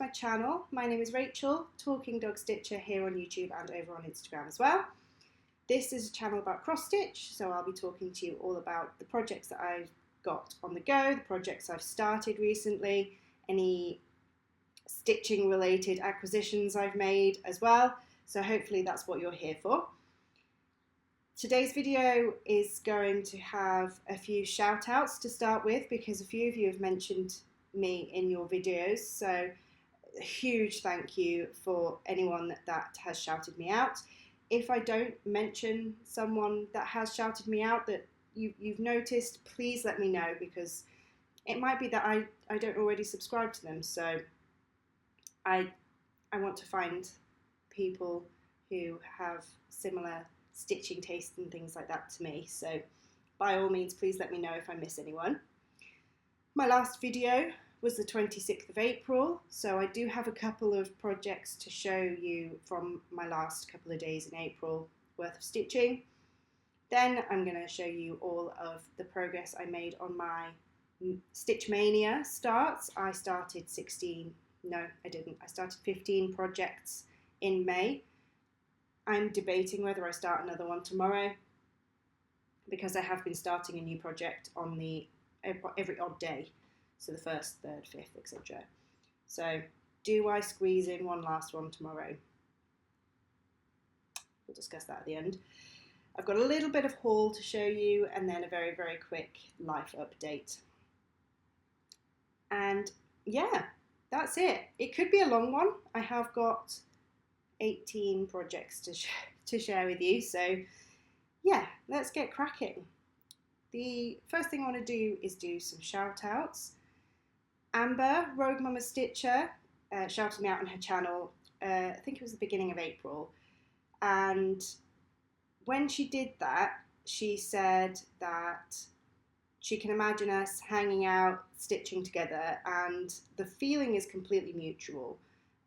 my channel. My name is Rachel, Talking Dog Stitcher here on YouTube and over on Instagram as well. This is a channel about cross stitch, so I'll be talking to you all about the projects that I've got on the go, the projects I've started recently, any stitching related acquisitions I've made as well. So hopefully that's what you're here for. Today's video is going to have a few shout outs to start with because a few of you have mentioned me in your videos, so a huge thank you for anyone that has shouted me out. If I don't mention someone that has shouted me out that you've noticed, please let me know, because it might be that I don't already subscribe to them, so I want to find people who have similar stitching taste and things like that to me, so by all means please let me know if I miss anyone. My last video was the 26th of April, so I do have a couple of projects to show you from my last couple of days in April worth of stitching. Then I'm going to show you all of the progress I made on my Stitch Mania starts. I started 15 projects in May. I'm debating whether I start another one tomorrow because I have been starting a new project on every odd day, so the 1st, 3rd, 5th, etc. So do I squeeze in one last one tomorrow? We'll discuss that at the end. I've got a little bit of haul to show you and then a very, very quick life update. And yeah, that's it. It could be a long one. I have got 18 projects to share with you, so yeah, let's get cracking. The first thing I want to do is do some shout outs. Amber, Rogue Mama Stitcher, shouted me out on her channel, I think it was the beginning of April, and when she did that, she said that she can imagine us hanging out, stitching together, and the feeling is completely mutual.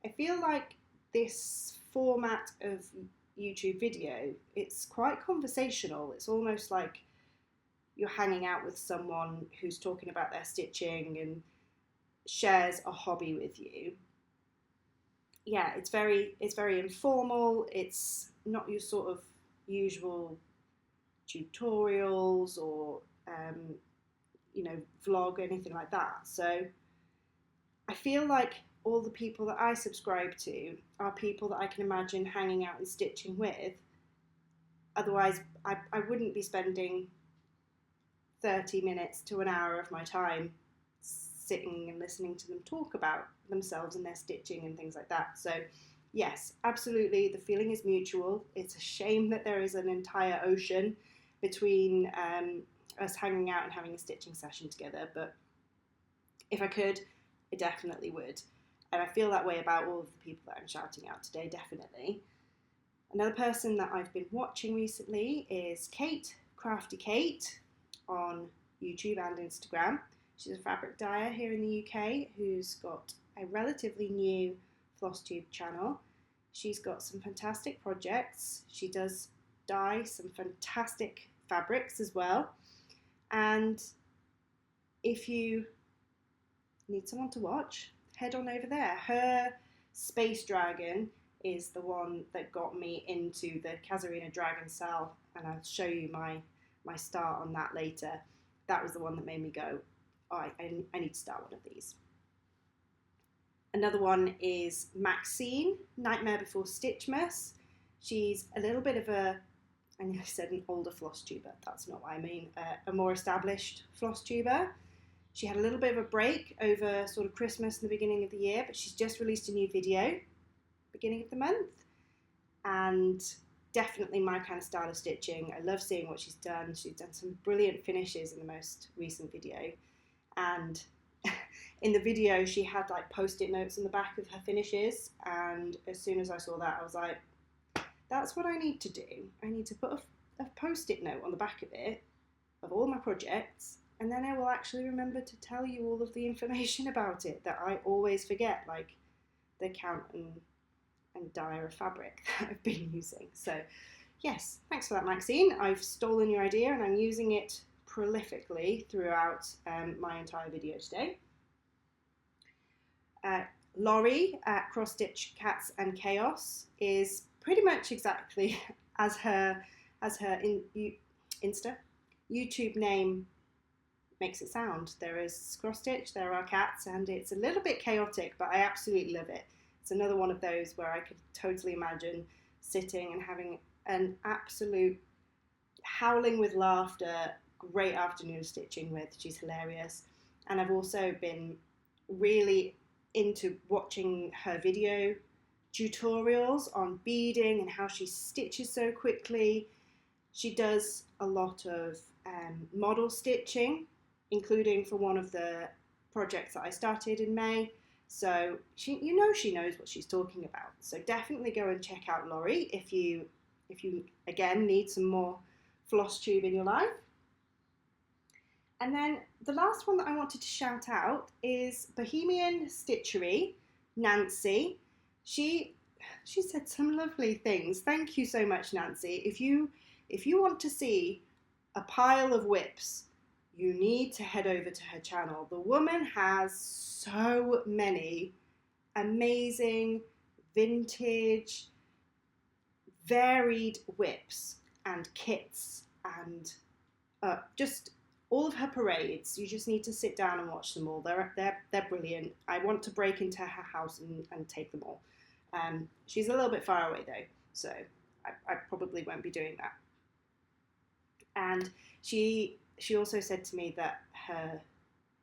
I feel like this format of YouTube video, it's quite conversational. It's almost like you're hanging out with someone who's talking about their stitching and shares a hobby with you. Yeah, it's very informal. It's not your sort of usual tutorials or vlog or anything like that. So I feel like all the people that I subscribe to are people that I can imagine hanging out and stitching with. Otherwise, I wouldn't be spending 30 minutes to an hour of my time sitting and listening to them talk about themselves and their stitching and things like that. So yes, absolutely, the feeling is mutual. It's a shame that there is an entire ocean between us hanging out and having a stitching session together, but if I could, I definitely would. And I feel that way about all of the people that I'm shouting out today, definitely. Another person that I've been watching recently is Kate, Crafty Kate, on YouTube and Instagram. She's a fabric dyer here in the UK who's got a relatively new Flosstube channel. She's got some fantastic projects. She does dye some fantastic fabrics as well. And if you need someone to watch, head on over there. Her Space Dragon is the one that got me into the Casuarina Dragon Cell, and I'll show you my start on that later. That was the one that made me go, oh, I need to start one of these. Another one is Maxine, Nightmare Before Stitchmas. She's a little bit of I know I said an older floss tuber, that's not what I mean, a more established floss tuber. She had a little bit of a break over sort of Christmas and the beginning of the year, but she's just released a new video, beginning of the month, and definitely my kind of style of stitching. I love seeing what she's done. She's done some brilliant finishes in the most recent video, and in the video she had like post-it notes on the back of her finishes, and as soon as I saw that I was like, that's what I need to do. I need to put a post-it note on the back of it of all my projects, and then I will actually remember to tell you all of the information about it that I always forget, like the count and dye of fabric that I've been using. So yes, thanks for that, Maxine. I've stolen your idea and I'm using it prolifically throughout my entire video today. Laurie at Cross Stitch Cats and Chaos is pretty much exactly as her Insta YouTube name makes it sound. There is cross stitch, there are cats, and it's a little bit chaotic, but I absolutely love it. It's another one of those where I could totally imagine sitting and having an absolute howling with laughter, great afternoon stitching with. She's hilarious. And I've also been really into watching her video tutorials on beading and how she stitches so quickly. She does a lot of model stitching, including for one of the projects that I started in May. So she knows what she's talking about. So definitely go and check out Laurie if you again need some more Flosstube in your life. And then the last one that I wanted to shout out is Bohemian Stitchery, Nancy. She said some lovely things. Thank you so much, Nancy. If you want to see a pile of whips, you need to head over to her channel. The woman has so many amazing, vintage, varied whips and kits and just all of her parades. You just need to sit down and watch them all. They're brilliant. I want to break into her house and take them all. She's a little bit far away though, so I probably won't be doing that. And she also said to me that her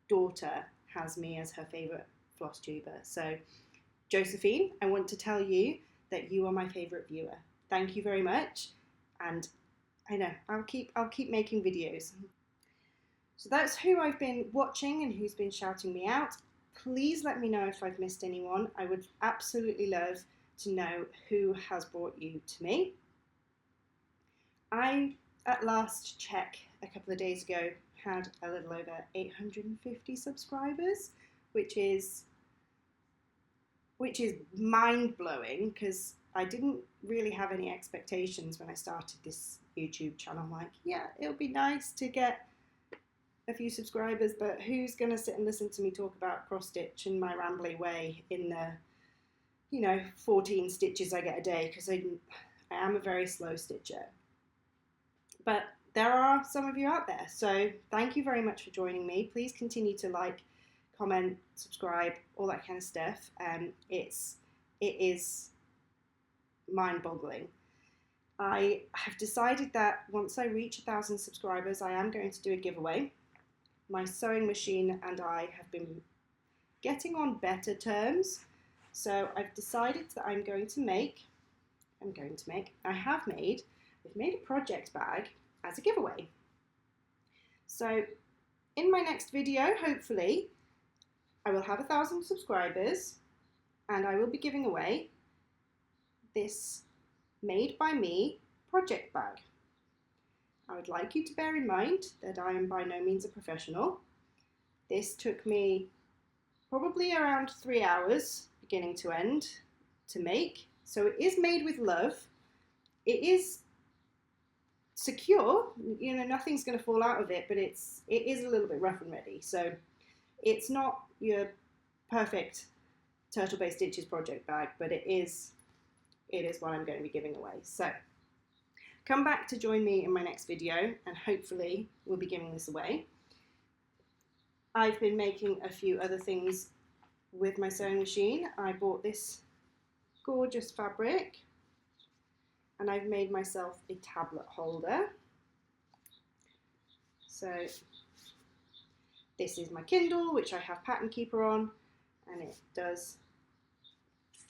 daughter has me as her favourite floss tuber. So Josephine, I want to tell you that you are my favourite viewer. Thank you very much. And I know I'll keep making videos. So that's who I've been watching and who's been shouting me out. Please let me know if I've missed anyone. I would absolutely love to know who has brought you to me. I, at last check a couple of days ago, had a little over 850 subscribers, which is mind-blowing because I didn't really have any expectations when I started this YouTube channel. I'm like, yeah, it'll be nice to get a few subscribers, but who's going to sit and listen to me talk about cross stitch in my rambly way in the 14 stitches I get a day, because I am a very slow stitcher. But there are some of you out there, so thank you very much for joining me. Please continue to like, comment, subscribe, all that kind of stuff. It is mind-boggling. I have decided that once I reach 1,000 subscribers, I am going to do a giveaway. My sewing machine and I have been getting on better terms, so I've decided that I've made a project bag as a giveaway. So in my next video, hopefully, I will have 1,000 subscribers and I will be giving away this made by me project bag. I would like you to bear in mind that I am by no means a professional. This took me probably around 3 hours, beginning to end, to make. So it is made with love. It is secure, nothing's going to fall out of it, but it is a little bit rough and ready. So it's not your perfect Turtle Bay Stitches project bag, but it is what I'm going to be giving away. So come back to join me in my next video and hopefully we'll be giving this away. I've been making a few other things with my sewing machine. I bought this gorgeous fabric and I've made myself a tablet holder. So this is my Kindle, which I have Pattern Keeper on, and it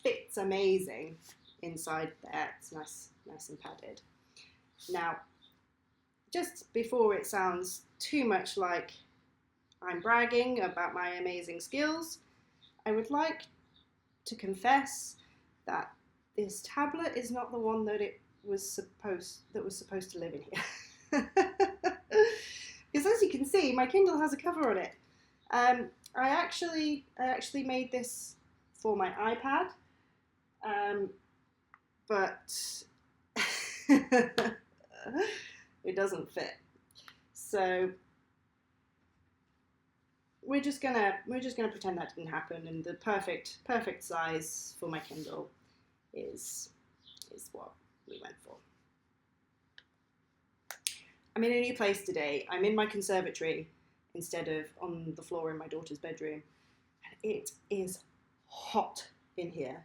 fits amazing inside there. It's nice and padded. Now, just before it sounds too much like I'm bragging about my amazing skills, I would like to confess that this tablet is not the one that was supposed to live in here. Because as you can see, my Kindle has a cover on it. I actually made this for my iPad, but it doesn't fit. So we're just gonna pretend that didn't happen, and the perfect size for my Kindle is what we went for. I'm in a new place today. I'm in my conservatory instead of on the floor in my daughter's bedroom, and it is hot in here.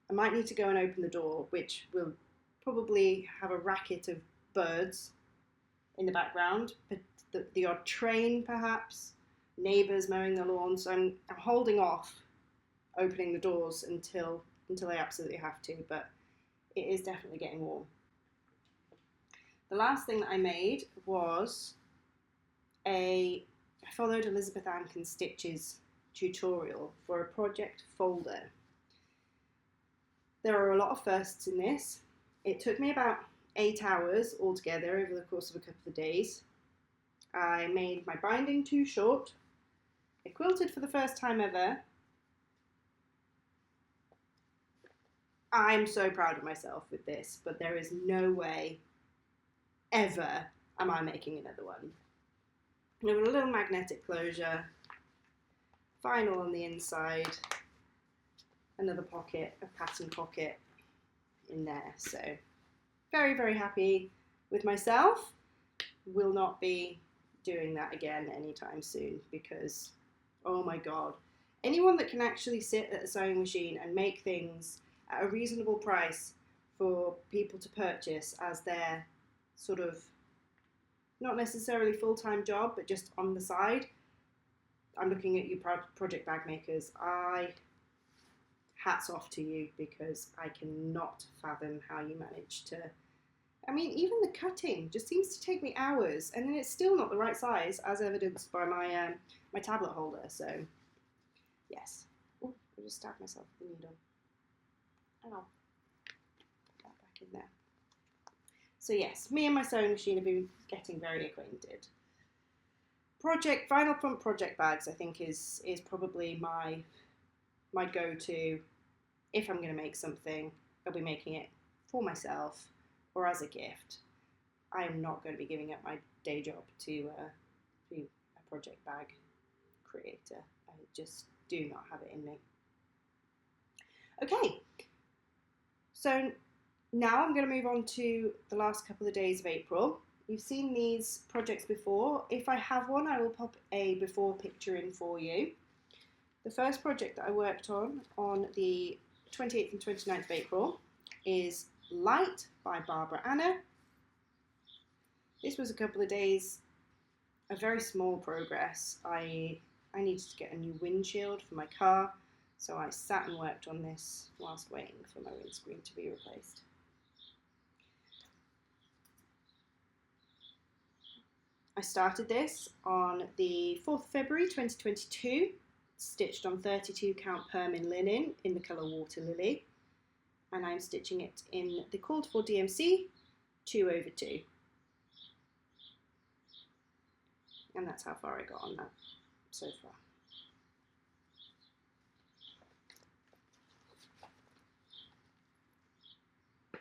I might need to go and open the door, which will probably have a racket of birds in the background, but the odd train perhaps, neighbours mowing the lawn. So I'm holding off opening the doors until I absolutely have to, but it is definitely getting warm. The last thing that I made was I followed Elizabeth Ankin Stitch's tutorial for a project folder. There are a lot of firsts in this. It took me about 8 hours altogether over the course of a couple of days. I made my binding too short. I quilted for the first time ever. I'm so proud of myself with this, but there is no way ever am I making another one. I've got a little magnetic closure, vinyl on the inside, another pocket, a pattern pocket in there. So very, very happy with myself. Will not be doing that again anytime soon because, oh my God, anyone that can actually sit at a sewing machine and make things at a reasonable price for people to purchase as their sort of, not necessarily full-time job, but just on the side. I'm looking at you project bag makers. Hats off to you, because I cannot fathom how you manage to, I mean, even the cutting just seems to take me hours, and then it's still not the right size, as evidenced by my my tablet holder. So, yes. Oh, I just stabbed myself with the needle. Oh, put that back in there. So yes, me and my sewing machine have been getting very acquainted. Vinyl front project bags, I think, is probably my go-to. If I'm going to make something, I'll be making it for myself or as a gift. I am not going to be giving up my day job to be a project bag creator. I just do not have it in me. Okay, so now I'm going to move on to the last couple of days of April. You've seen these projects before. If I have one, I will pop a before picture in for you. The first project that I worked on the 28th and 29th of April is Light by Barbara Anna. This was a couple of days, a very small progress. I needed to get a new windshield for my car, so I sat and worked on this whilst waiting for my windscreen to be replaced. I started this on the 4th of February 2022, stitched on 32 count Permin linen in the colour Water Lily, and I'm stitching it in the called for DMC 2/2. And that's how far I got on that so far.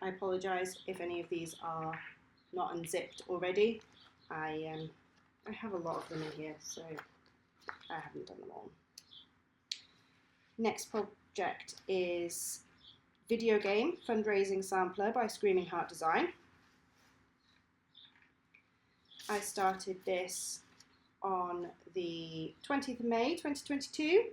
I apologise if any of these are not unzipped already. I have a lot of them in here, so I haven't done them all. Next project is Video Game Fundraising Sampler by Screaming Heart Design. I started this on the 20th of May 2022.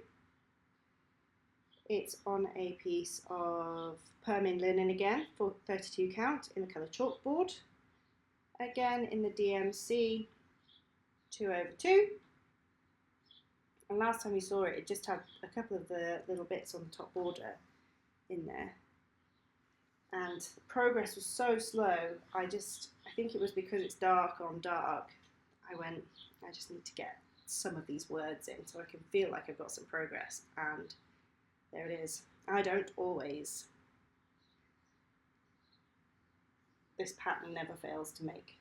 It's on a piece of Permin linen again for 32 count in the colour Chalkboard. Again in the DMC 2/2. And last time you saw it, it just had a couple of the little bits on the top border in there. And the progress was so slow, I think it was because it's dark on dark, I just need to get some of these words in so I can feel like I've got some progress, and there it is. I don't always. This pattern never fails to make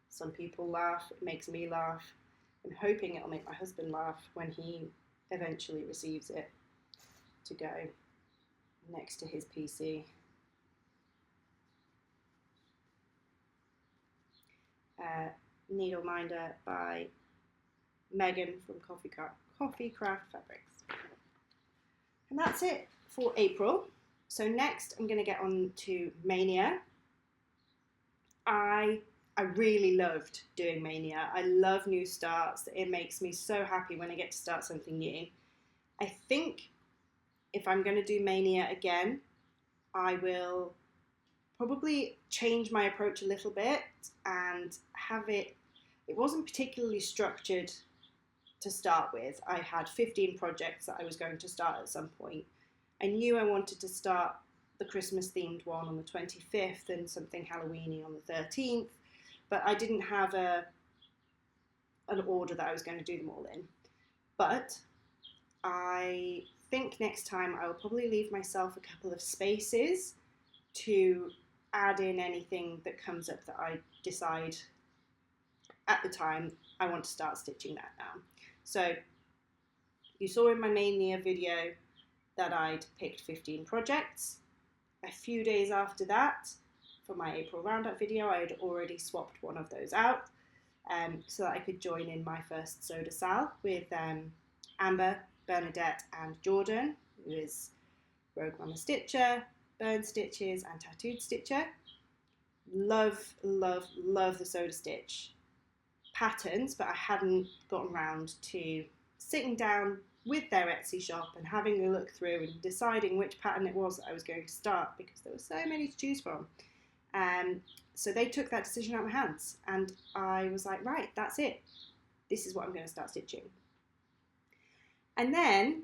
some people laugh. It makes me laugh. I'm hoping it'll make my husband laugh when he eventually receives it to go next to his PC. Needle Minder by Megan from Coffee Coffee Craft Fabrics. And that's it for April. So next I'm going to get on to Mania. I really loved doing Mania. I love new starts. It makes me so happy when I get to start something new. I think if I'm going to do Mania again, I will probably change my approach a little bit and have it wasn't particularly structured to start with. I had 15 projects that I was going to start at some point. I knew I wanted to start the Christmas themed one on the 25th and something Halloweeny on the 13th, but I didn't have an order that I was going to do them all in. But I think next time I will probably leave myself a couple of spaces to add in anything that comes up that I decide at the time I want to start stitching that now. So you saw in my Mania video that I'd picked 15 projects. A few days after that, for my April roundup video, I had already swapped one of those out so that I could join in my first Soda Sal with Amber, Bernadette and Jordan, who is Rogue Mama Stitcher, Burn Stitches and Tattooed Stitcher. Love, love, love the Soda Stitch patterns, but I hadn't gotten around to sitting down with their Etsy shop and having a look through and deciding which pattern it was that I was going to start, because there were so many to choose from. So they took that decision out of my hands and I was like, right, that's it. This is what I'm going to start stitching. And then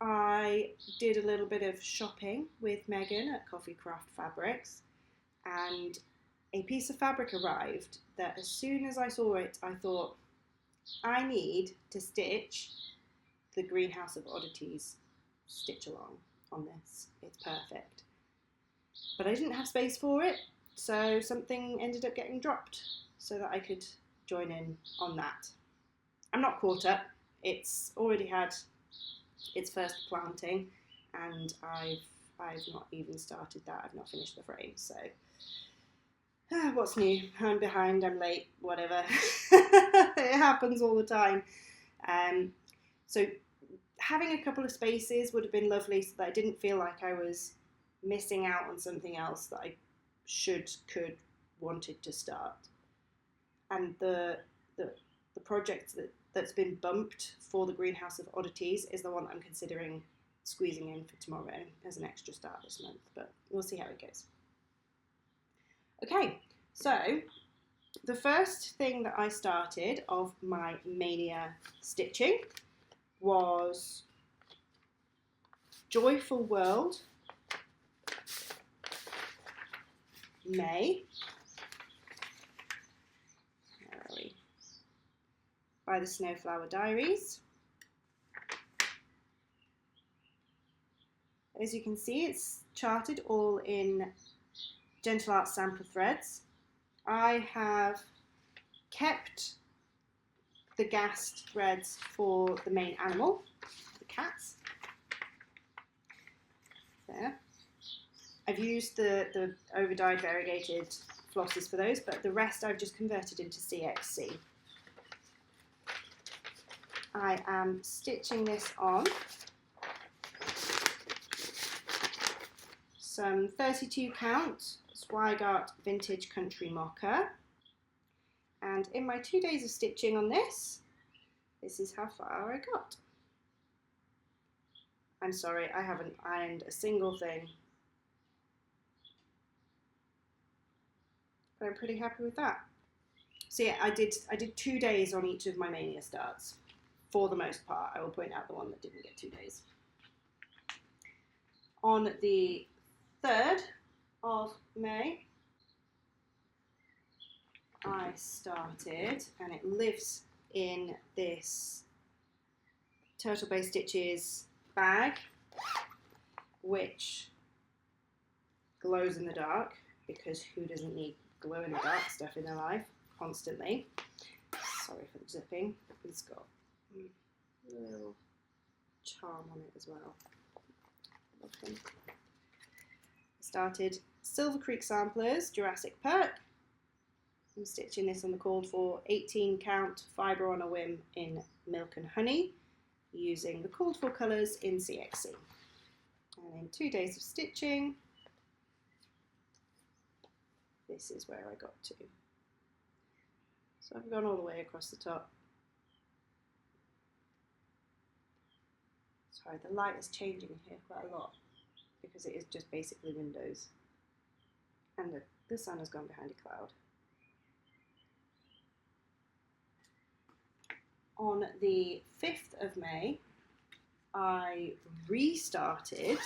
I did a little bit of shopping with Megan at Coffee Craft Fabrics, and a piece of fabric arrived that as soon as I saw it, I thought, I need to stitch the Greenhouse of Oddities stitch along on this. It's perfect. But I didn't have space for it, so something ended up getting dropped so that I could join in on that. I'm not caught up. It's already had its first planting and I've not even started that. I've not finished the frame, so what's new? I'm behind, I'm late, whatever. It happens all the time. So having a couple of spaces would have been lovely so that I didn't feel like I was missing out on something else that I wanted to start. And the project that's been bumped for the Greenhouse of Oddities is the one I'm considering squeezing in for tomorrow as an extra start this month, but we'll see how it goes. Okay, so the first thing that I started of my Mania stitching was Joyful World May. Where are we? By the Snowflower Diaries. As you can see, it's charted all in Gentle Art sample threads. I have kept the gassed threads for the main animal, the cats. There. I've used the over-dyed variegated flosses for those, but the rest I've just converted into CXC. I am stitching this on some 32 count Zweigart Vintage Country Mocha, and in my 2 days of stitching on this is how far I got. I'm sorry, I haven't ironed a single thing, but I'm pretty happy with that. So yeah, I did 2 days on each of my Mania starts for the most part. I will point out the one that didn't get 2 days. On the 3rd of May, I started, and it lives in this Turtle Bay Stitches bag, which glows in the dark, because who doesn't need glow in the dark stuff in their life constantly? Sorry for the zipping. It's got a little charm on it as well. Love them. I started Silver Creek Samplers Jurassic Perk. I'm stitching this on the called for 18 count fibre on a whim in Milk and Honey. using the called for colours in CXC. And in 2 days of stitching, this is where I got to. So I've gone all the way across the top. Sorry, the light is changing here quite a lot because it is just basically windows. And the sun has gone behind a cloud. On the 5th of May, I restarted,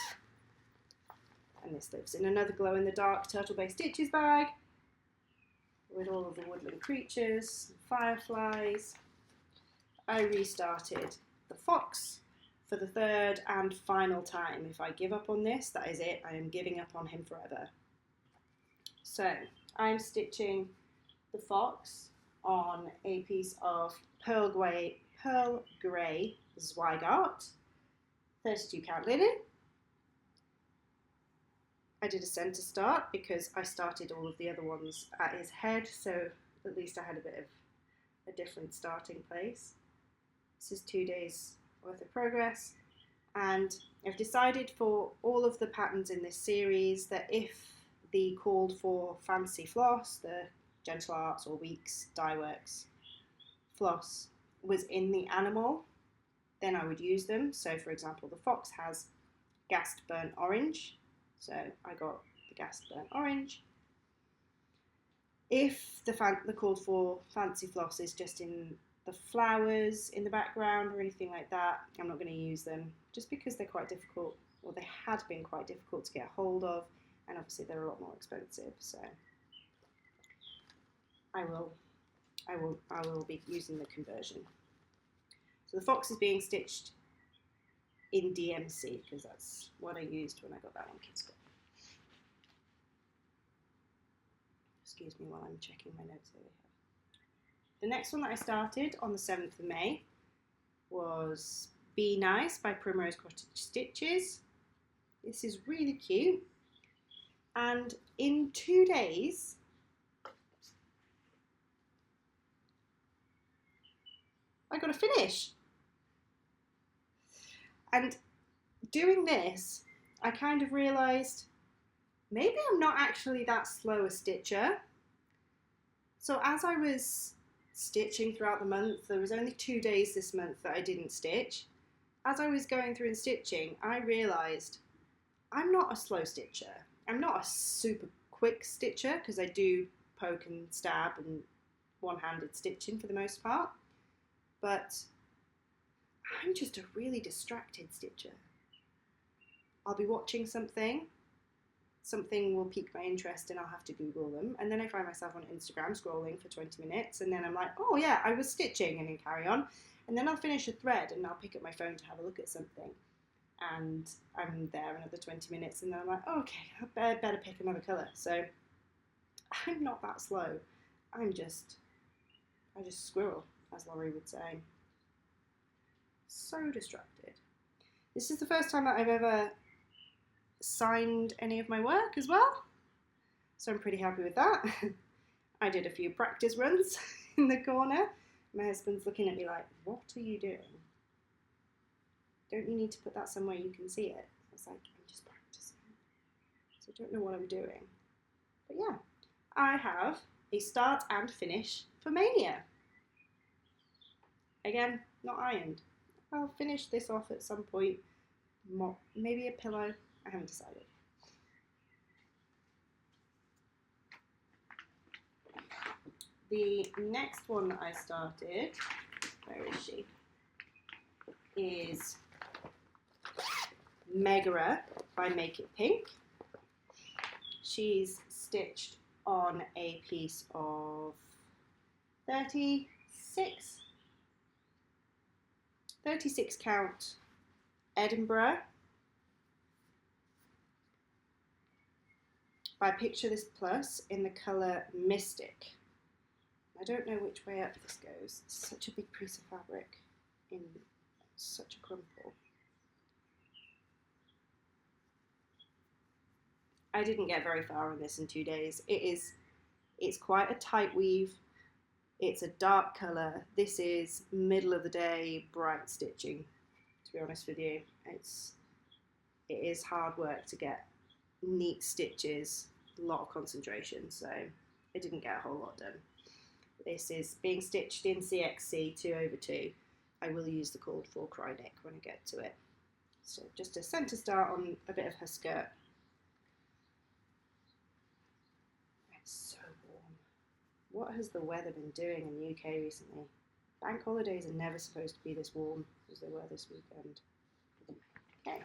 and this lives in another glow-in-the-dark turtle-based stitches bag with all of the woodland creatures, fireflies. I restarted the fox for the third and final time. If I give up on this, that is it. I am giving up on him forever. So I'm stitching the fox on a piece of pearl grey Zweigart 32 count linen. I did a centre start because I started all of the other ones at his head, so at least I had a bit of a different starting place. This is 2 days worth of progress, and I've decided for all of the patterns in this series that if the called for fancy floss, the Gentle Arts or Weeks Dye Works floss was in the animal, then I would use them. So for example, the fox has gassed burnt orange, so I got the gassed burnt orange. If the called for fancy floss is just in the flowers in the background or anything like that, I'm not going to use them just because they're quite difficult, or they had been quite difficult to get hold of, and obviously they're a lot more expensive. So I will be using the conversion. So the fox is being stitched in DMC because that's what I used when I got that on Kidscraft. Excuse me while I'm checking my notes over here. The next one that I started on the 7th of May was Be Nice by Primrose Cottage Stitches. This is really cute. And in 2 days, I got a finish. And doing this, I kind of realised maybe I'm not actually that slow a stitcher. So as I was stitching throughout the month, there was only 2 days this month that I didn't stitch. As I was going through and stitching, I realised I'm not a slow stitcher. I'm not a super quick stitcher because I do poke and stab and one-handed stitching for the most part. But I'm just a really distracted stitcher. I'll be watching something will pique my interest and I'll have to Google them, and then I find myself on Instagram scrolling for 20 minutes, and then I'm like, oh yeah, I was stitching, and then carry on, and then I'll finish a thread and I'll pick up my phone to have a look at something, and I'm there another 20 minutes, and then I'm like, oh, okay, I better pick another colour. So I'm not that slow. I just squirrel, as Laurie would say. So distracted. This is the first time that I've ever signed any of my work as well, so I'm pretty happy with that. I did a few practice runs in the corner. My husband's looking at me like, what are you doing? Don't you need to put that somewhere you can see it? I was like, I'm just practicing. So I don't know what I'm doing. But yeah, I have a start and finish for Mania. Again, not ironed. I'll finish this off at some point. Maybe a pillow. I haven't decided. The next one that I started, where is she? Is Megara by Make It Pink. She's stitched on a piece of 36 count Edinburgh by Picture This Plus in the colour Mystic. I don't know which way up this goes. It's such a big piece of fabric in such a crumple. I didn't get very far on this in 2 days. It's quite a tight weave. It's a dark colour. This is middle of the day bright stitching. to be honest with you. It is hard work to get neat stitches, a lot of concentration, so I didn't get a whole lot done. This is being stitched in CXC 2/2. I will use the cord for cry neck when I get to it. So just a centre start on a bit of her skirt. It's so warm. What has the weather been doing in the UK recently? Bank holidays are never supposed to be this warm as they were this weekend. Okay,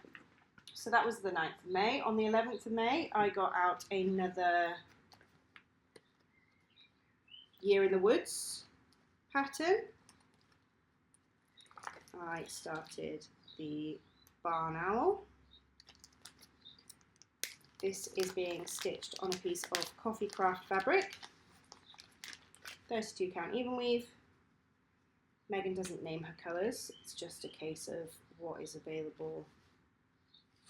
so that was the 9th of May. On the 11th of May, I got out another Year in the Woods pattern. I started the barn owl. This is being stitched on a piece of coffee craft fabric, 32 count even weave. Megan doesn't name her colours, it's just a case of what is available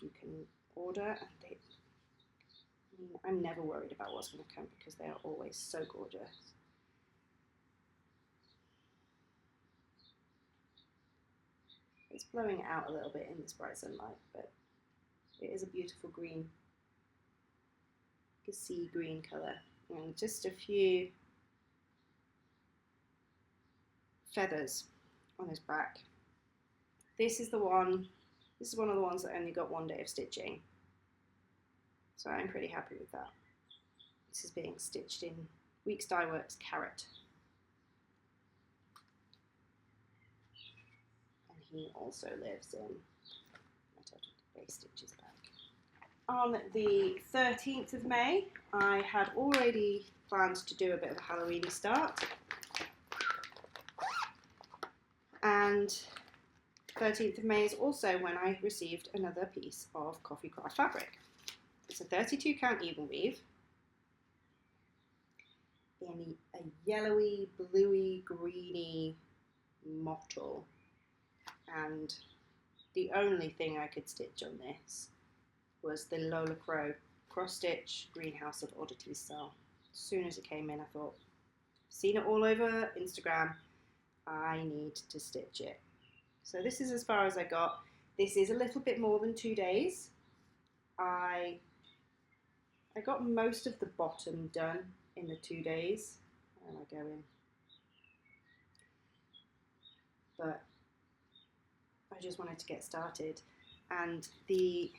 you can order, and I'm never worried about what's going to come because they are always so gorgeous. It's blowing out a little bit in this bright sunlight, but it is a beautiful green, like a sea green colour, and just a few feathers on his back. This is one of the ones that only got 1 day of stitching, so I'm pretty happy with that. This is being stitched in Weeks Dye Works Carrot. He also lives in base stitches back. On the 13th of May, I had already planned to do a bit of a Halloween start, and 13th of May is also when I received another piece of coffee craft fabric. It's a 32 count even weave in a yellowy, bluey, greeny mottle. And the only thing I could stitch on this was the Lola Crow cross stitch Greenhouse of Oddities style. As soon as it came in, I thought, seen it all over Instagram, I need to stitch it. So this is as far as I got. This is a little bit more than 2 days. I got most of the bottom done in the 2 days. Where am I going? But I just wanted to get started, and the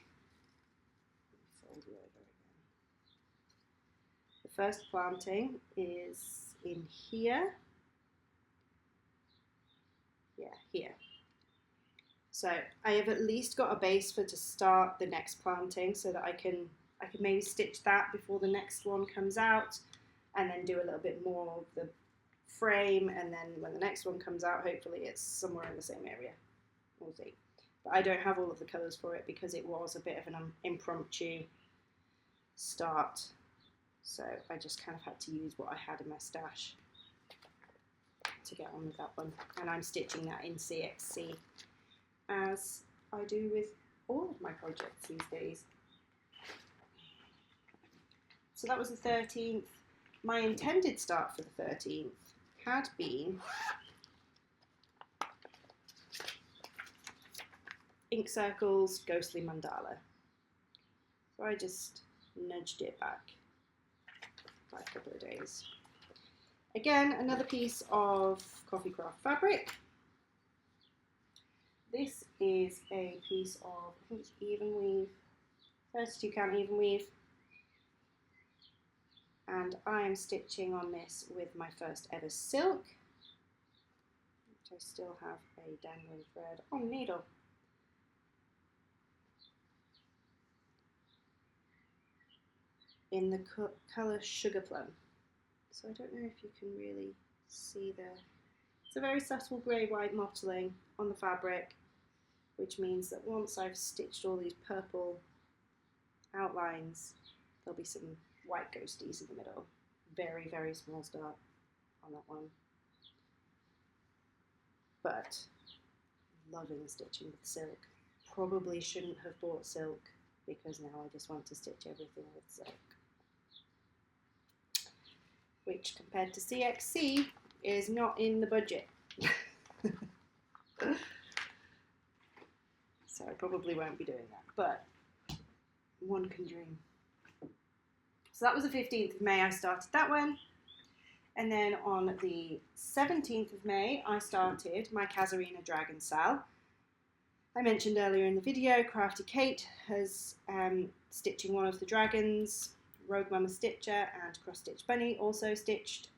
first planting is in here. Yeah, here. So I have at least got a base for to start the next planting, so that I can maybe stitch that before the next one comes out, and then do a little bit more of the frame, and then when the next one comes out, hopefully it's somewhere in the same area. We'll see. But I don't have all of the colours for it because it was a bit of an impromptu start. So I just kind of had to use what I had in my stash to get on with that one. And I'm stitching that in CXC, as I do with all of my projects these days. So that was the 13th. My intended start for the 13th had been Ink Circles Ghostly Mandala. So I just nudged it back by a couple of days. Again, another piece of coffee craft fabric. This is a piece of, I think it's even weave, 32 count even weave. And I am stitching on this with my first ever silk, which I still have a dangling thread on needle. In the colour Sugar Plum. So I don't know if you can really see it's a very subtle grey-white mottling on the fabric, which means that once I've stitched all these purple outlines, there'll be some white ghosties in the middle. Very, very small start on that one. But loving stitching with silk. Probably shouldn't have bought silk because now I just want to stitch everything with silk. Which compared to CXC is not in the budget. I probably won't be doing that, but one can dream. So that was the 15th of May I started that one. And then on the 17th of May, I started my Kazarina Dragon Cell. I mentioned earlier in the video, Crafty Kate has stitching one of the dragons, Rogue Mama Stitcher and Cross Stitch Bunny also stitched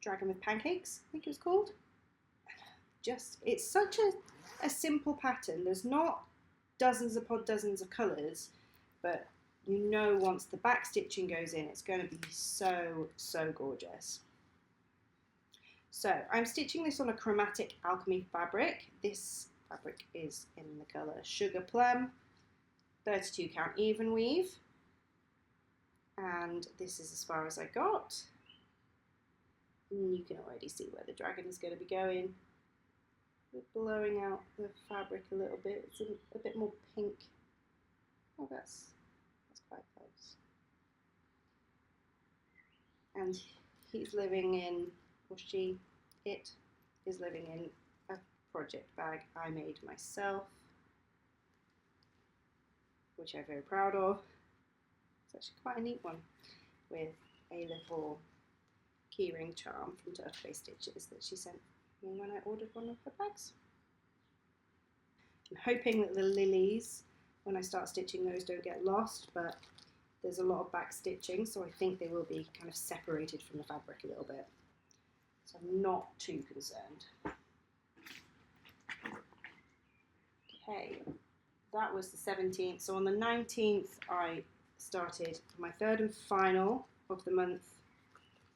Dragon with Pancakes, I think it was called. It's such a simple pattern. There's not dozens upon dozens of colours, but you know once the back stitching goes in, it's going to be so, so gorgeous. So I'm stitching this on a chromatic alchemy fabric. This fabric is in the colour Sugar Plum, 32 count even weave, and this is as far as I got. And you can already see where the dragon is going to be going. We're blowing out the fabric a little bit. It's a bit more pink. Oh, that's quite close. And he's living in, or it is living in a project bag I made myself, which I'm very proud of. It's actually quite a neat one with a little keyring charm from Turf Face Stitches that she sent me when I ordered one of her bags. I'm hoping that the lilies, when I start stitching those, don't get lost, but there's a lot of back stitching, so I think they will be kind of separated from the fabric a little bit. So I'm not too concerned. Okay, that was the 17th. So on the 19th, I started my third and final of the month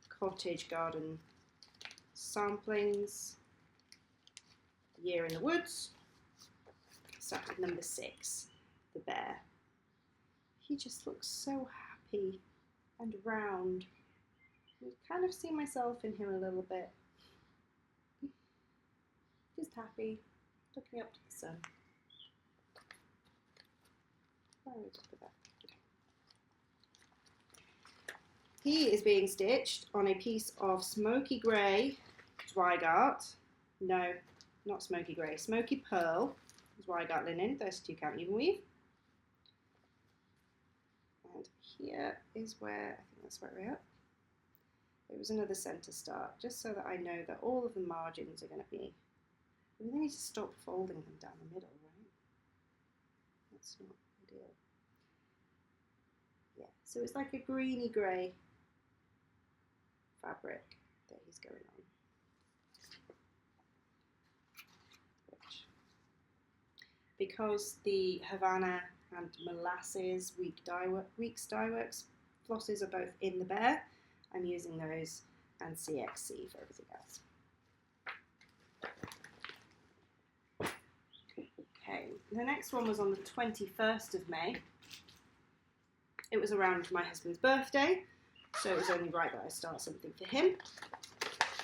Cottage Garden Samplings, Year in the Woods. Start with number 6, the bear. He just looks so happy and round. I kind of see myself in him a little bit. Just happy, looking up to the sun. Where would I put that? Okay. He is being stitched on a piece of smoky grey Zweigart. No, not smoky grey, smoky pearl Zweigart linen, 32 count even weave. And here is where, I think that's where we're at. It was another centre start, just so that I know that all of the margins are going to be, we really need to stop folding them down the middle, right? That's not ideal. Yeah, so it's like a greeny grey fabric that he's going on. Because the Havana and Molasses Weeks Dyeworks flosses are both in the bear, I'm using those and CXC for everything else. Okay, the next one was on the 21st of May. It was around my husband's birthday, so it was only right that I start something for him.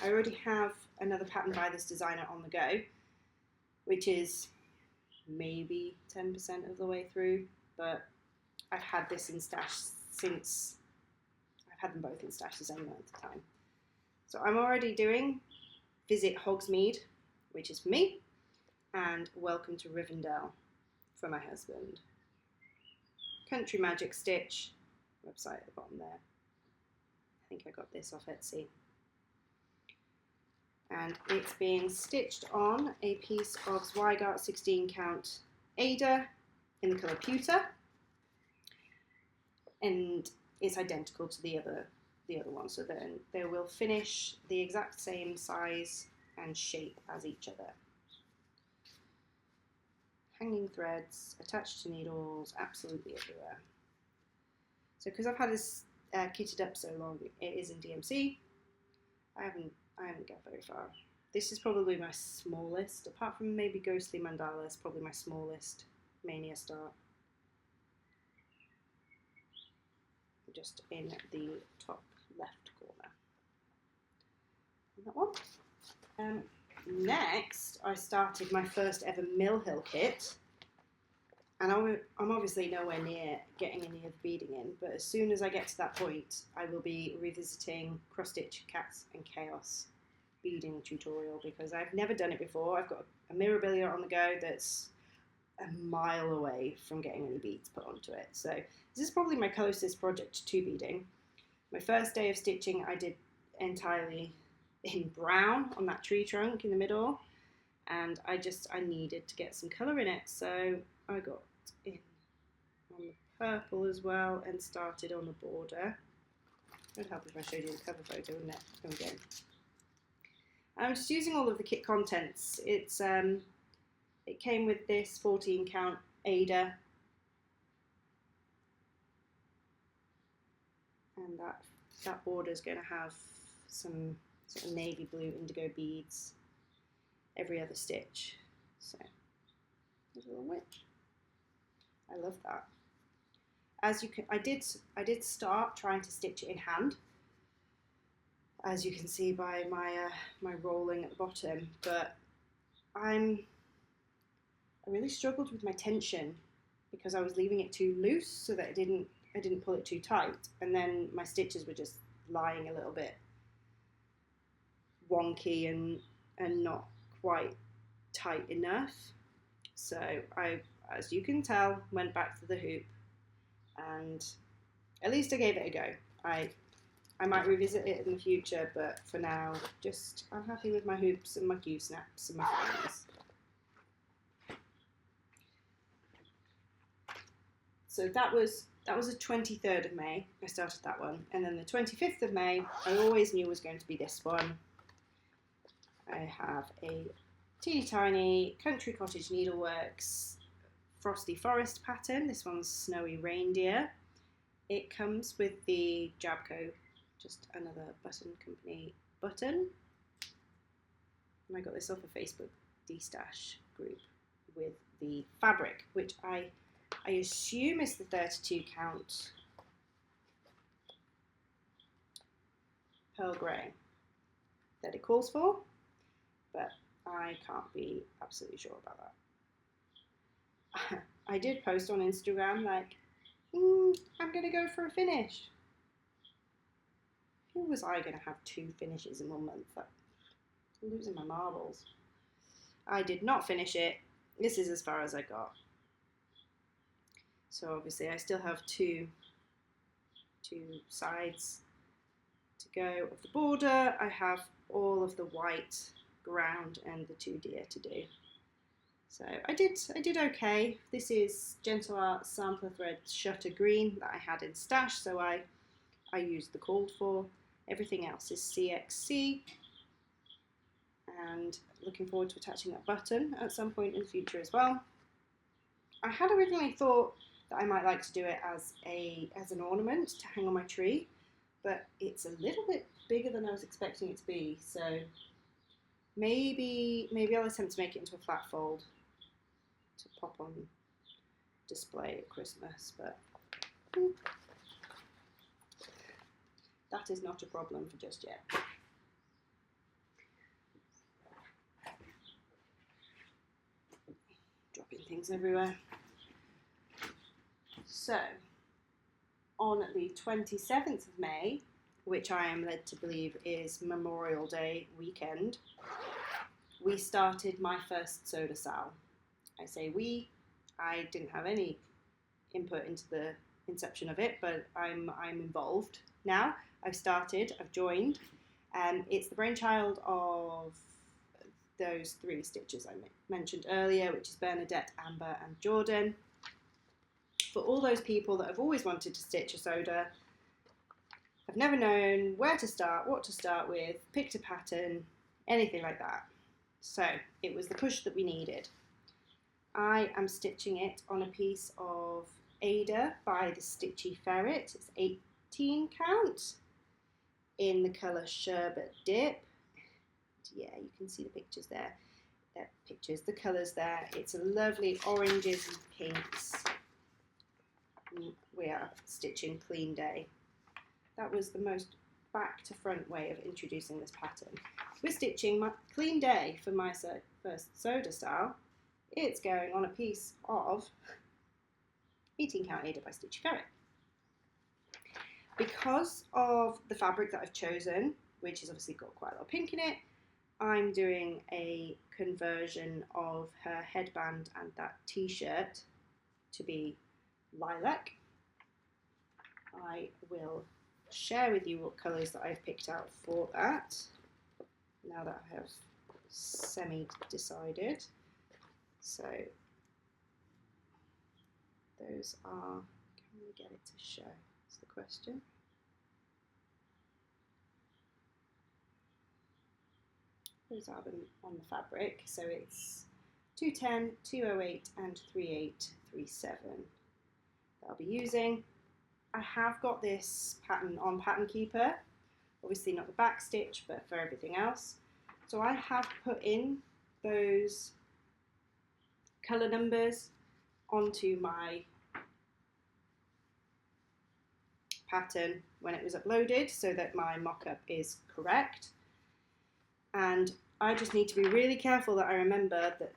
I already have another pattern by this designer on the go, which is maybe 10% of the way through, but I've had this in stash since, I've had them both in stash the same amount of time. So I'm already doing Visit Hogsmeade, which is for me, and Welcome to Rivendell for my husband. Country Magic Stitch, website at the bottom there. I think I got this off Etsy. And it's being stitched on a piece of Zweigart 16 count Ada in the colour Pewter, and it's identical to the other one, so then they will finish the exact same size and shape as each other. Hanging threads attached to needles, absolutely everywhere. So because I've had this kitted up so long, it is in DMC. I haven't got very far. This is probably my smallest, apart from maybe Ghostly Mandala, it's probably my smallest Mania start. Just in the top left corner. That one. Next, I started my first ever Mill Hill kit. And I'm obviously nowhere near getting any of the beading in, but as soon as I get to that point, I will be revisiting Cross Stitch Cats and Chaos beading tutorial, because I've never done it before. I've got a Mirabilia on the go that's a mile away from getting any beads put onto it. So this is probably my closest project to beading. My first day of stitching I did entirely in brown on that tree trunk in the middle, and I needed to get some colour in it, so I got in on the purple as well and started on the border. It would help if I showed you the cover photo, wouldn't it? There we go. I'm just using all of the kit contents. It came with this 14 count Ada, and that border is going to have some sort of navy blue indigo beads every other stitch. So there's a little witch. I love that. As you can, I did start trying to stitch it in hand, as you can see by my rolling at the bottom, but I really struggled with my tension because I was leaving it too loose so that I didn't pull it too tight, and then my stitches were just lying a little bit wonky and not quite tight enough. So I, as you can tell, went back to the hoop, and at least I gave it a go. I might revisit it in the future, but for now, I'm happy with my hoops and my Q-snaps and my frames. So that was the 23rd of May, I started that one. And then the 25th of May, I always knew was going to be this one. I have a teeny tiny Country Cottage Needleworks Frosty Forest pattern. This one's Snowy Reindeer. It comes with the Jabco, just another button company button. And I got this off a Facebook de-stash group with the fabric, which I assume is the 32 count pearl grey that it calls for, but I can't be absolutely sure about that. I did post on Instagram like, I'm going to go for a finish. Who was I going to have 2 finishes in 1 month? I'm losing my marbles. I did not finish it. This is as far as I got. So obviously I still have two sides to go of the border. I have all of the white ground and the 2 deer to do. So I did okay. This is Gentle Art Sampler Thread Shutter Green that I had in stash, so I used the called for. Everything else is CXC, and looking forward to attaching that button at some point in the future as well. I had originally thought that I might like to do it as an ornament to hang on my tree, but it's a little bit bigger than I was expecting it to be, so maybe I'll attempt to make it into a flat fold to pop on display at Christmas, but that is not a problem for just yet. Dropping things everywhere. So, on the 27th of May, which I am led to believe is Memorial Day weekend, we started my first soda sal. I say we, I didn't have any input into the inception of it, but I'm involved now. I've started, I've joined, and it's the brainchild of those 3 stitchers I mentioned earlier, which is Bernadette, Amber, and Jordan. For all those people that have always wanted to stitch a soda, have never known where to start, what to start with, picked a pattern, anything like that. So it was the push that we needed. I am stitching it on a piece of Ada by the Stitchy Ferret. It's 18 count in the colour Sherbet Dip. Yeah, you can see the pictures there. The colours there. It's a lovely oranges and pinks. We are stitching Clean Day. That was the most back to front way of introducing this pattern. We're stitching my Clean Day for my first soda style. It's going on a piece of 18 count Ada by Stitchy Ferret. Because of the fabric that I've chosen, which has obviously got quite a lot of pink in it, I'm doing a conversion of her headband and that t-shirt to be lilac. I will share with you what colours that I've picked out for that, now that I have semi-decided. So those are, can we get it to show, is the question. Those are them on the fabric, so it's 210, 208 and 3837 that I'll be using. I have got this pattern on Pattern Keeper, obviously not the back stitch, but for everything else. So I have put in those colour numbers onto my pattern when it was uploaded so that my mock-up is correct. And I just need to be really careful that I remember that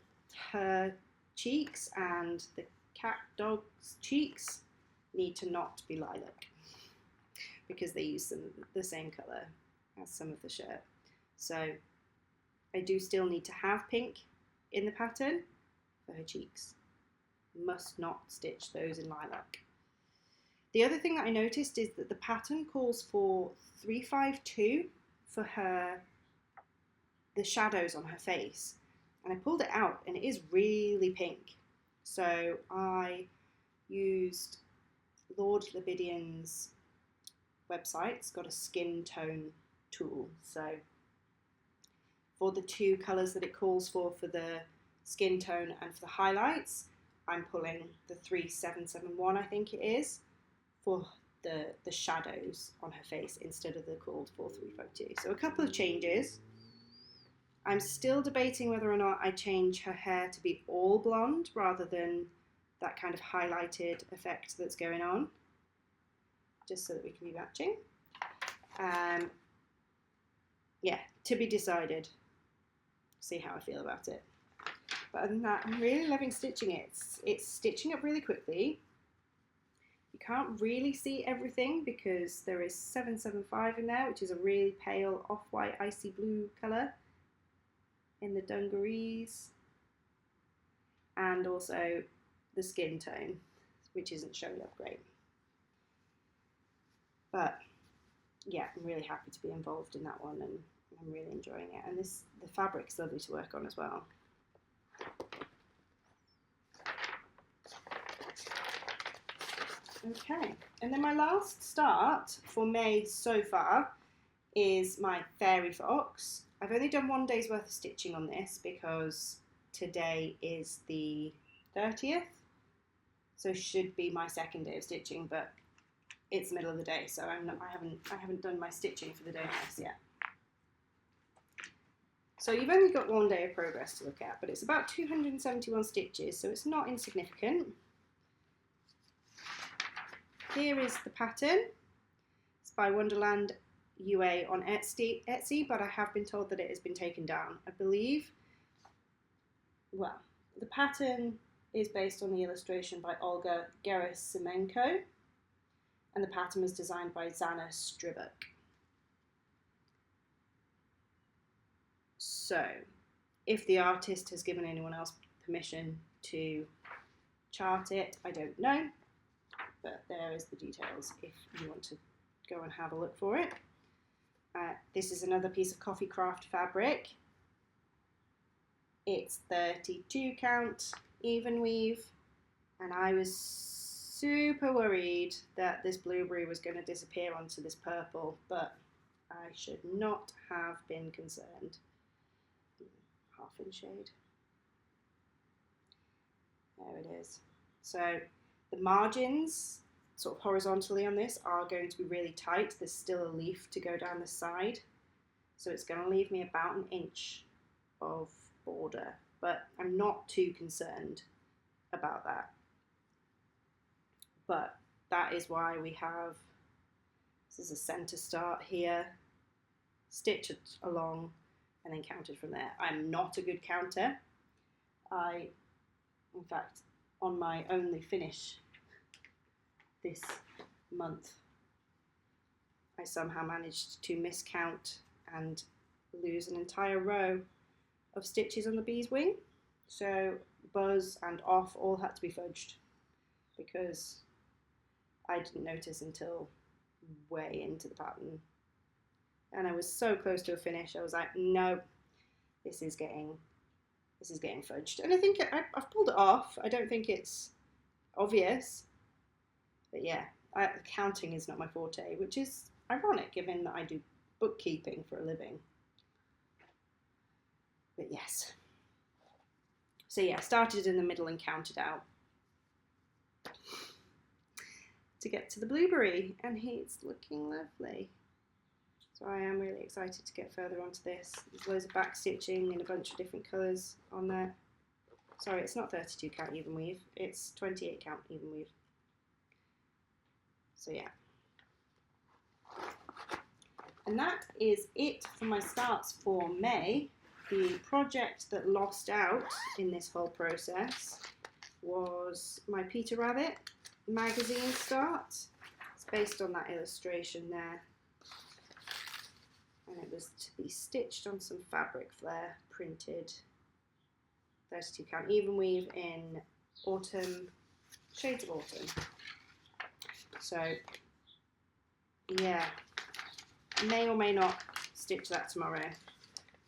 her cheeks and the cat dog's cheeks need to not be lilac because they use the same colour as some of the shirt. So I do still need to have pink in the pattern for her cheeks. Must not stitch those in lilac. The other thing that I noticed is that the pattern calls for 352 for the shadows on her face, and I pulled it out and it is really pink. So I used Lord Lebidian's website. It's got a skin tone tool, so for the two colours that it calls for the skin tone and for the highlights, I'm pulling the 3771, I think it is, for the shadows on her face instead of the called for 352. So a couple of changes. I'm still debating whether or not I change her hair to be all blonde rather than that kind of highlighted effect that's going on, just so that we can be matching. Yeah, to be decided. See how I feel about it. But other than that, I'm really loving stitching it. It's stitching up really quickly. You can't really see everything because there is 775 in there, which is a really pale off-white icy blue colour in the dungarees, and also the skin tone, which isn't showing up great. But yeah, I'm really happy to be involved in that one, and I'm really enjoying it. And the fabric's lovely to work on as well. Okay, and then my last start for May so far is my fairy fox. I've only done 1 day's worth of stitching on this because today is the 30th, so should be my second day of stitching, but it's the middle of the day, so I haven't done my stitching for the day yet. So you've only got 1 day of progress to look at, but it's about 271 stitches, so it's not insignificant. Here is the pattern. It's by Wonderland UA on Etsy, but I have been told that it has been taken down, I believe. Well, the pattern is based on the illustration by Olga Gerasimenko, and the pattern was designed by Zana Stribuk. So, if the artist has given anyone else permission to chart it, I don't know, but there is the details if you want to go and have a look for it. This is another piece of coffee craft fabric. It's 32 count even weave, and I was super worried that this blueberry was going to disappear onto this purple, but I should not have been concerned. Half in shade. There it is. So the margins sort of horizontally on this are going to be really tight. There's still a leaf to go down the side, so it's going to leave me about 1 inch of border, but I'm not too concerned about that. But that is why we have, this is a center start here, stitch it along, and then counted from there. I'm not a good counter. In fact, on my only finish this month, I somehow managed to miscount and lose an entire row of stitches on the bee's wing. So buzz and off all had to be fudged because I didn't notice until way into the pattern. And I was so close to a finish, I was like, no, this is getting fudged. And I think I've pulled it off. I don't think it's obvious. But yeah, counting is not my forte, which is ironic given that I do bookkeeping for a living. But yes. So yeah, started in the middle and counted out to get to the blueberry, and it's looking lovely. So I am really excited to get further onto this. There's loads of back stitching in a bunch of different colours on there. Sorry, it's not 32 count even weave, it's 28 count even weave. So yeah. And that is it for my starts for May. The project that lost out in this whole process was my Peter Rabbit magazine start. It's based on that illustration there. And it was to be stitched on some fabric flare, printed 32 count even weave in autumn, shades of autumn. So yeah, may or may not stitch that tomorrow.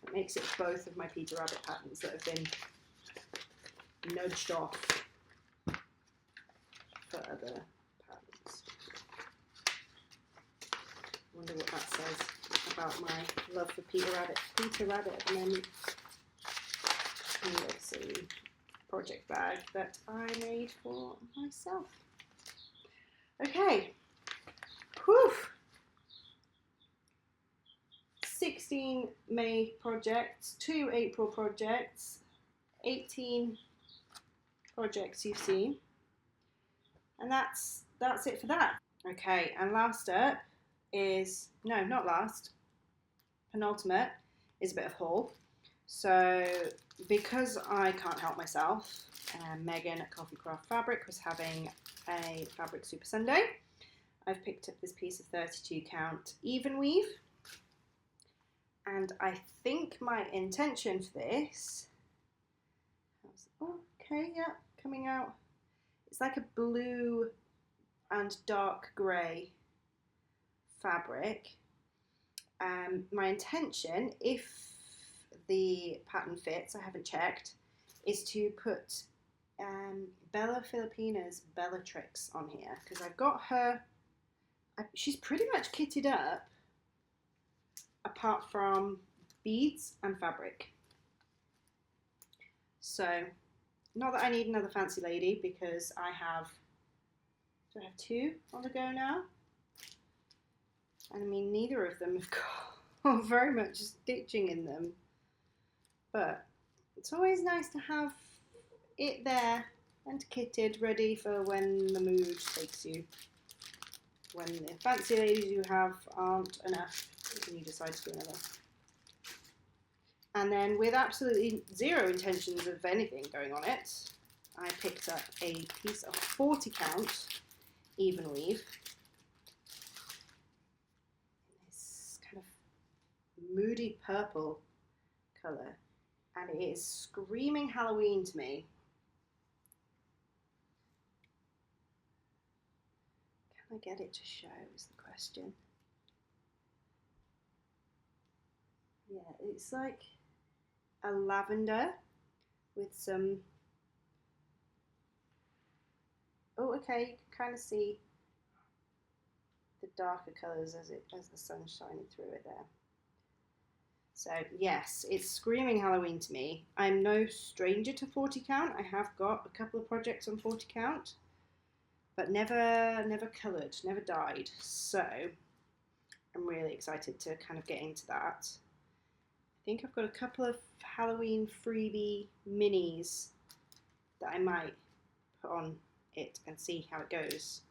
It makes it both of my Peter Rabbit patterns that have been nudged off for other patterns. I wonder what that says about my love for Peter Rabbit at the moment. And let's see, project bag that I made for myself. Okay, whew. 16 May projects, 2 April projects, 18 projects you've seen, and that's it for that. Okay, and last up is, no, not last, penultimate is a bit of haul. So because I can't help myself, Megan at Coffee Craft Fabric was having a Fabric Super Sunday. I've picked up this piece of 32 count even weave, and I think my intention for this, okay, yeah, coming out, it's like a blue and dark grey fabric. My intention, if the pattern fits, I haven't checked, is to put Bella Filipina's Bellatrix on here, because I've got her, she's pretty much kitted up apart from beads and fabric. So not that I need another fancy lady, because I have, do I have 2 on the go now? And I mean, neither of them have got very much stitching in them, but it's always nice to have it there and kitted, ready for when the mood takes you, when the fancy ladies you have aren't enough and you decide to do another. And then, with absolutely zero intentions of anything going on it, I picked up a piece of 40 count even weave. This kind of moody purple colour, and it is screaming Halloween to me. Can I get it to show is the question. Yeah, it's like a lavender with some, oh okay, you can kind of see the darker colours as the sun's shining through it there. So yes, it's screaming Halloween to me. I'm no stranger to 40 count. I have got a couple of projects on 40 count, but never coloured, never dyed. So I'm really excited to kind of get into that. I think I've got a couple of Halloween freebie minis that I put on it and see how it goes.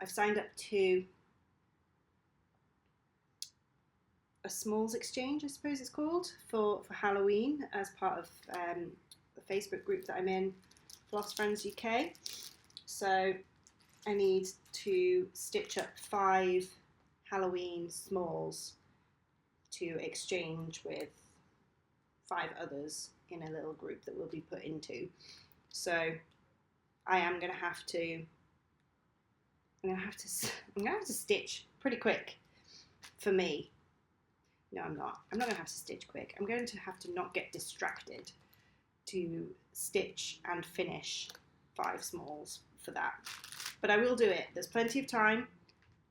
I've signed up to a smalls exchange, I suppose it's called, for Halloween, as part of the Facebook group that I'm in, Floss Friends UK. So I need to stitch up 5 Halloween smalls to exchange with 5 others in a little group that we'll be put into. So I am going to have to stitch pretty quick for me. No, I'm not. I'm not going to have to stitch quick. I'm going to have to not get distracted to stitch and finish 5 smalls for that. But I will do it. There's plenty of time.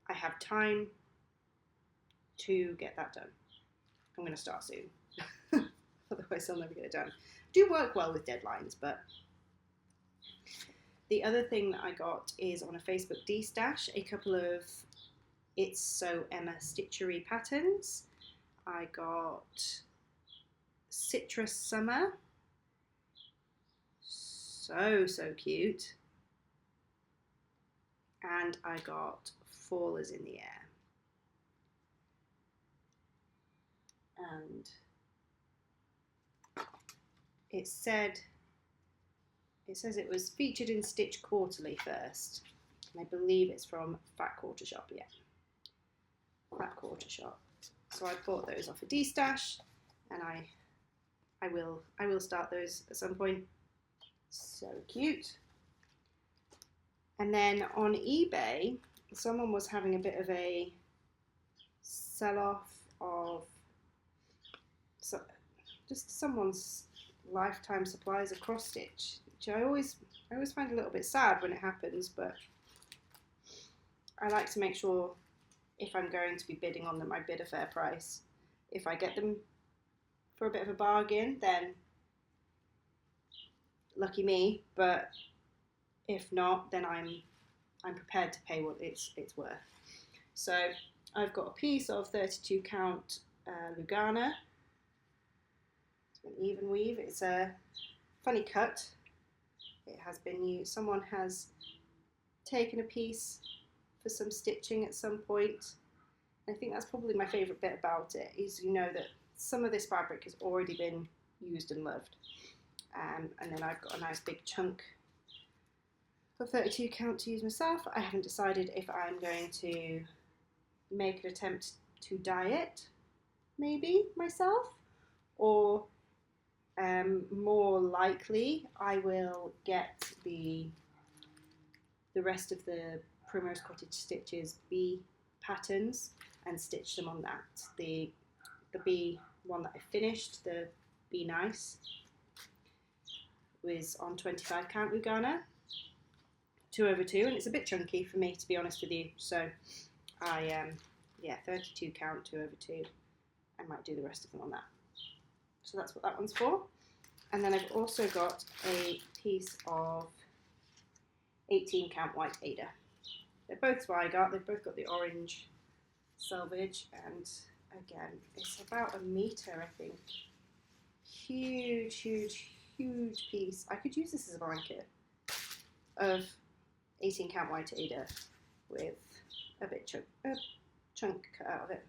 I have time to get that done. I'm going to start soon. Otherwise I'll never get it done. I do work well with deadlines, but the other thing that I got is on a Facebook D-stash, a couple of It's So Emma stitchery patterns. I got Citrus Summer. So cute. And I got Fall is in the Air. And it says it was featured in Stitch Quarterly first. And I believe it's from Fat Quarter Shop, yeah. Fat Quarter Shop. So I bought those off a D-stash, and I will start those at some point. So cute. And then on eBay, someone was having a bit of a sell-off of just someone's lifetime supplies of cross stitch, which I always find a little bit sad when it happens, but I like to make sure if I'm going to be bidding on them, I bid a fair price. If I get them for a bit of a bargain, then lucky me, but if not, then I'm prepared to pay what it's worth. So I've got a piece of 32 count Lugana. It's an even weave. It's a funny cut. It has been used. Someone has taken a piece for some stitching at some point. I think that's probably my favourite bit about it, is you know that some of this fabric has already been used and loved. And then I've got a nice big chunk of 32 count to use myself. I haven't decided if I'm going to make an attempt to dye it, maybe myself, or more likely I will get the rest of the Primrose Cottage Stitches bee patterns and stitch them on that. The bee one that I finished, the Be Nice, was on 25 count Lugana, 2/2, and it's a bit chunky for me, to be honest with you. So I 32 count 2/2. I might do the rest of them on that. So that's what that one's for. And then I've also got a piece of 18 count White Ada. They're both Zweigart. They've both got the orange selvage, and again, it's about 1 meter, I think. Huge piece. I could use this as a blanket of 18 count White Ada with a chunk cut out of it.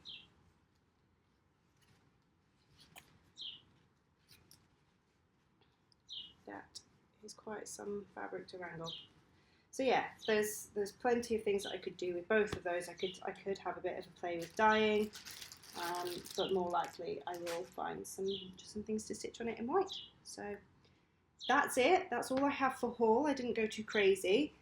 That is quite some fabric to wrangle. So yeah, there's plenty of things that I could do with both of those. I could have a bit of a play with dyeing, but more likely I will find some things to stitch on it in white. So that's it. That's all I have for haul. I didn't go too crazy.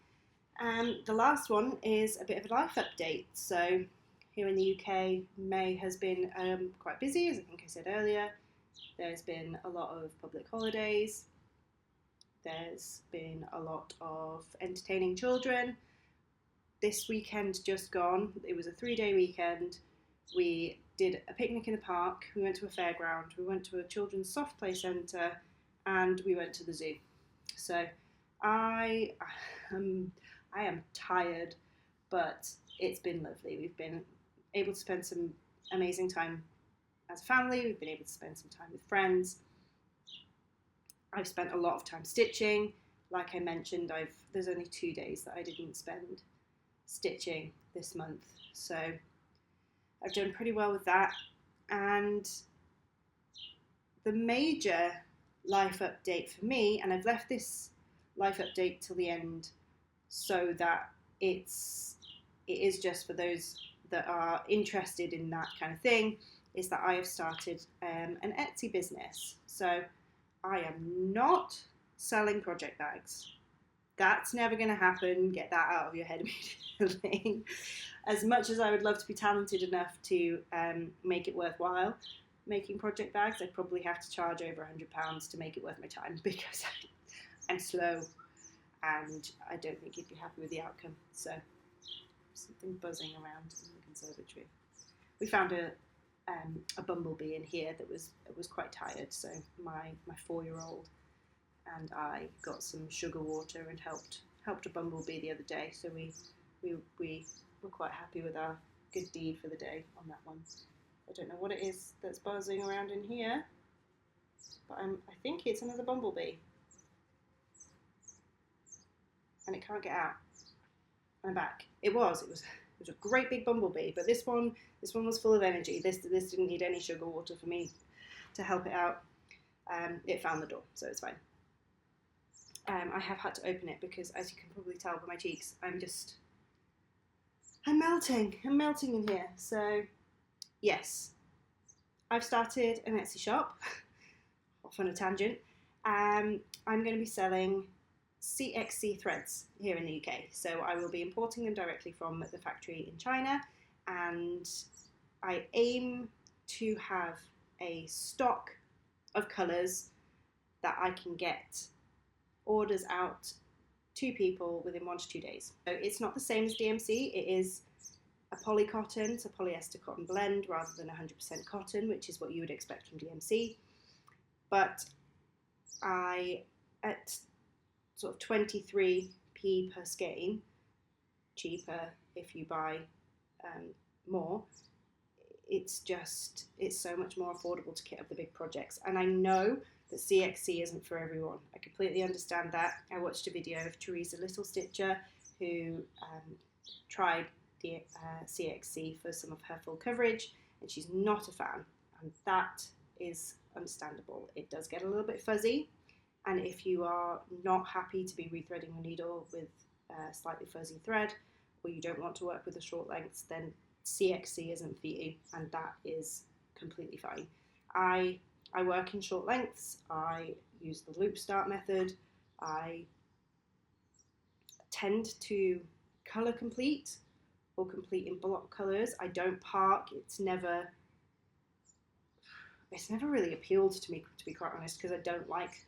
The last one is a bit of a life update. So here in the UK, May has been quite busy, as I think I said earlier. There's been a lot of public holidays. There's been a lot of entertaining children. This weekend just gone, it was a 3-day weekend. We did a picnic in the park, we went to a fairground, we went to a children's soft play centre, and we went to the zoo. So I am tired, but it's been lovely. We've been able to spend some amazing time as a family. We've been able to spend some time with friends. I've spent a lot of time stitching. Like I mentioned, there's only 2 days that I didn't spend stitching this month. So I've done pretty well with that. And the major life update for me, and I've left this life update till the end so that it is just for those that are interested in that kind of thing is that I have started an Etsy business. So I am not selling project bags. That's never going to happen. Get that out of your head immediately. As much as I would love to be talented enough to make it worthwhile making project bags, I'd probably have to charge over £100 to make it worth my time, because I'm slow and I don't think you'd be happy with the outcome. So something buzzing around in the conservatory. We found a bumblebee in here that was quite tired, so my 4-year-old and I got some sugar water and helped a bumblebee the other day. So we were quite happy with our good deed for the day on that one. I don't know what it is that's buzzing around in here, but I think it's another bumblebee, and it can't get out. I'm back. It was a great big bumblebee, but this one was full of energy. This didn't need any sugar water for me to help it out. It found the door, so it's fine. I have had to open it because, as you can probably tell by my cheeks, I'm melting. I'm melting in here. So, yes, I've started an Etsy shop. Off on a tangent. I'm going to be selling CXC threads here in the UK. So I will be importing them directly from the factory in China, and I aim to have a stock of colours that I can get orders out to people within 1 to 2 days. So it's not the same as DMC. It is a polycotton, it's a polyester cotton blend rather than 100% cotton, which is what you would expect from DMC. But at sort of 23p per skein, cheaper if you buy more, it's so much more affordable to kit up the big projects. And I know that CXC isn't for everyone. I completely understand that. I watched a video of Teresa Little Stitcher, who tried the CXC for some of her full coverage, and she's not a fan, and that is understandable. It does get a little bit fuzzy, and if you are not happy to be rethreading your needle with slightly fuzzy thread, or you don't want to work with the short lengths, then CXC isn't for you, and that is completely fine. I work in short lengths. I use the loop start method. I tend to colour complete or complete in block colours. I don't park. It's never really appealed to me, to be quite honest, because I don't like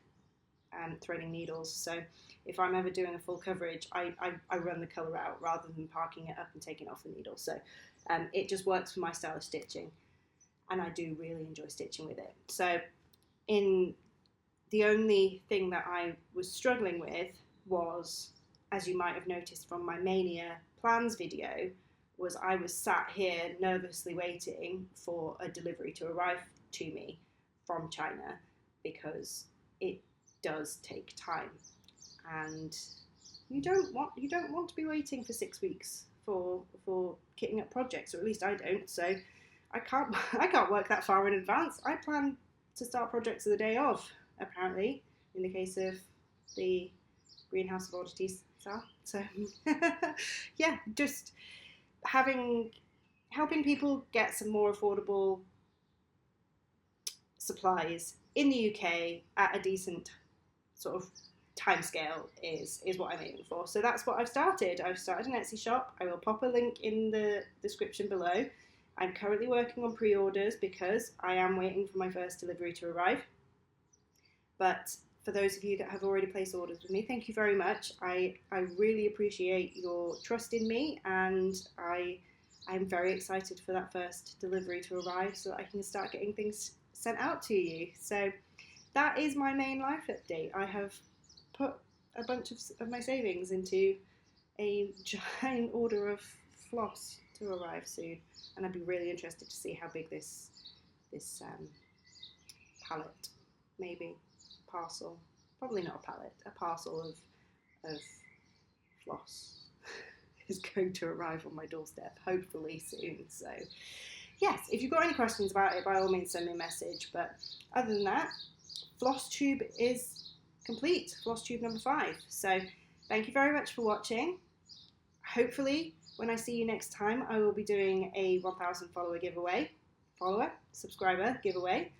threading needles. So if I'm ever doing a full coverage, I run the colour out rather than parking it up and taking it off the needle. So it just works for my style of stitching, and I do really enjoy stitching with it. So the only thing that I was struggling with was, as you might have noticed from my Mania plans video, was I was sat here nervously waiting for a delivery to arrive to me from China, because it does take time, and you don't want to be waiting for 6 weeks for kitting up projects, or at least I don't. So I can't work that far in advance. I plan to start projects the day of, apparently, in the case of the Greenhouse of Oddities style. So yeah, just helping people get some more affordable supplies in the UK at a decent sort of timescale is what I'm aiming for. So that's what I've started. I've started an Etsy shop. I will pop a link in the description below. I'm currently working on pre-orders because I am waiting for my first delivery to arrive. But for those of you that have already placed orders with me, thank you very much. I really appreciate your trust in me, and I'm very excited for that first delivery to arrive so that I can start getting things sent out to you. So that is my main life update. I have put a bunch of my savings into a giant order of floss to arrive soon, and I'd be really interested to see how big this pallet, maybe parcel, probably not a pallet, a parcel of floss is going to arrive on my doorstep, hopefully soon. So yes, if you've got any questions about it, by all means send me a message. But other than that, Flosstube is complete, Flosstube number 5. So thank you very much for watching. Hopefully When I see you next time, I will be doing a 1,000 subscriber giveaway.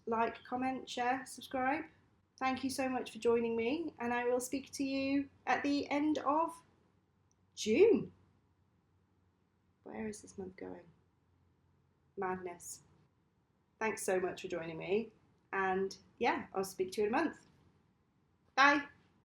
Like, comment, share, subscribe. Thank you so much for joining me, and I will speak to you at the end of June. Where is this month going? Madness. Thanks so much for joining me, and yeah, I'll speak to you in a month. Bye.